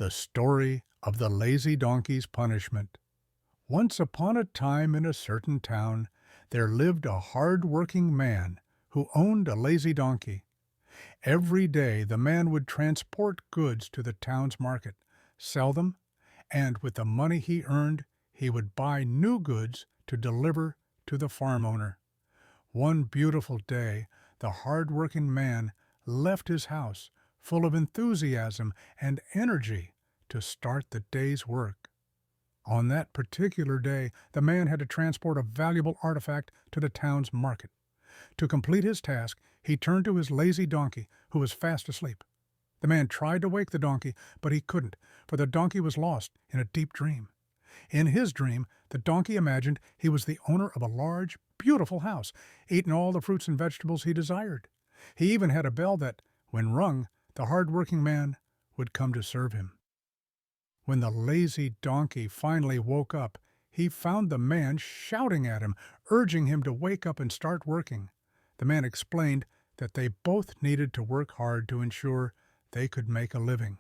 The story of the lazy donkey's punishment. Once upon a time in a certain town, there lived a hard-working man who owned a lazy donkey. Every day the man would transport goods to the town's market, sell them, and with the money he earned, he would buy new goods to deliver to the farm owner. One beautiful day, the hard-working man left his house full of enthusiasm and energy to start the day's work. On that particular day, the man had to transport a valuable artifact to the town's market. To complete his task, he turned to his lazy donkey, who was fast asleep. The man tried to wake the donkey, but he couldn't, for the donkey was lost in a deep dream. In his dream, the donkey imagined he was the owner of a large, beautiful house, eating all the fruits and vegetables he desired. He even had a bell that, when rung, the hard-working man would come to serve him. When the lazy donkey finally woke up, he found the man shouting at him, urging him to wake up and start working. The man explained that they both needed to work hard to ensure they could make a living.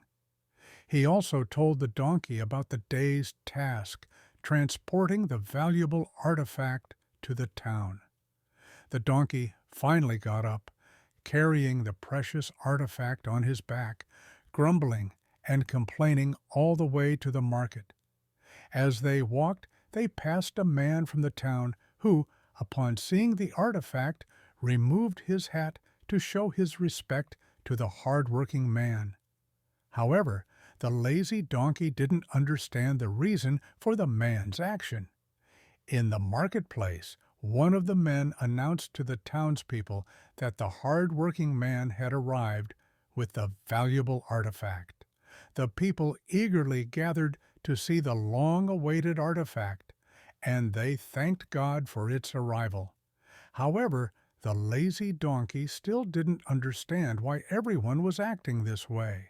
He also told the donkey about the day's task, transporting the valuable artifact to the town. The donkey finally got up, carrying the precious artifact on his back, grumbling and complaining all the way to the market. As they walked, they passed a man from the town who, upon seeing the artifact, removed his hat to show his respect to the hard-working man. However, the lazy donkey didn't understand the reason for the man's action. In the marketplace, one of the men announced to the townspeople that the hard-working man had arrived with the valuable artifact. The people eagerly gathered to see the long-awaited artifact, and they thanked God for its arrival. However, the lazy donkey still didn't understand why everyone was acting this way.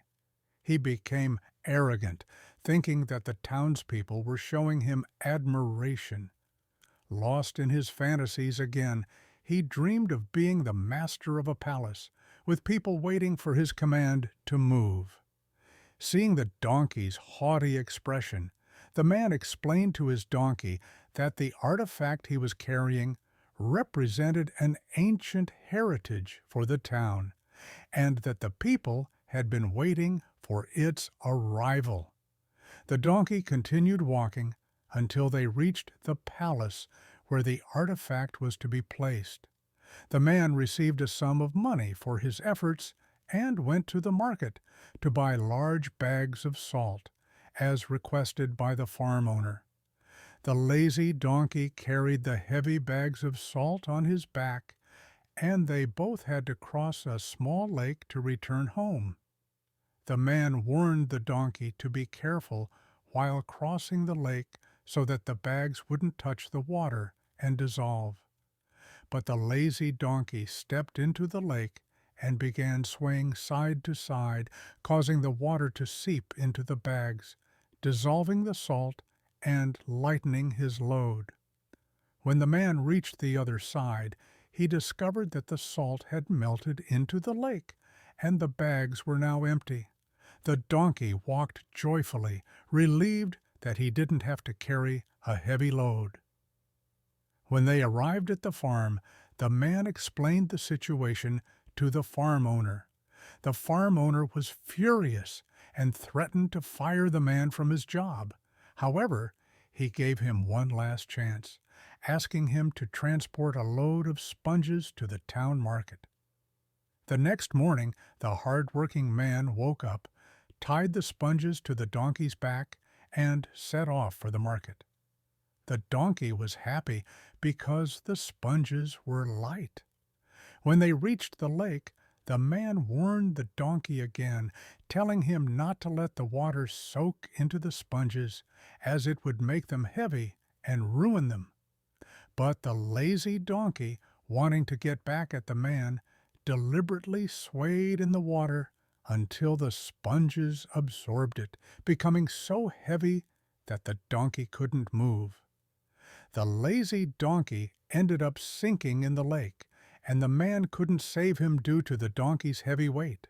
He became arrogant, thinking that the townspeople were showing him admiration. Lost in his fantasies again, he dreamed of being the master of a palace, with people waiting for his command to move. Seeing the donkey's haughty expression, the man explained to his donkey that the artifact he was carrying represented an ancient heritage for the town, and that the people had been waiting for its arrival. The donkey continued walking until they reached the palace where the artifact was to be placed. The man received a sum of money for his efforts and went to the market to buy large bags of salt, as requested by the farm owner. The lazy donkey carried the heavy bags of salt on his back, and they both had to cross a small lake to return home. The man warned the donkey to be careful while crossing the lake so that the bags wouldn't touch the water and dissolve. But the lazy donkey stepped into the lake and began swaying side to side, causing the water to seep into the bags, dissolving the salt and lightening his load. When the man reached the other side, he discovered that the salt had melted into the lake, and the bags were now empty. The donkey walked joyfully, relieved that he didn't have to carry a heavy load. When they arrived at the farm, the man explained the situation to the farm owner. The farm owner was furious and threatened to fire the man from his job. However, he gave him one last chance, asking him to transport a load of sponges to the town market. The next morning, the hard-working man woke up, tied the sponges to the donkey's back, and set off for the market. The donkey was happy because the sponges were light. When they reached the lake, the man warned the donkey again, telling him not to let the water soak into the sponges, as it would make them heavy and ruin them. But the lazy donkey, wanting to get back at the man, deliberately swayed in the water until the sponges absorbed it, becoming so heavy that the donkey couldn't move. The lazy donkey ended up sinking in the lake, and the man couldn't save him due to the donkey's heavy weight.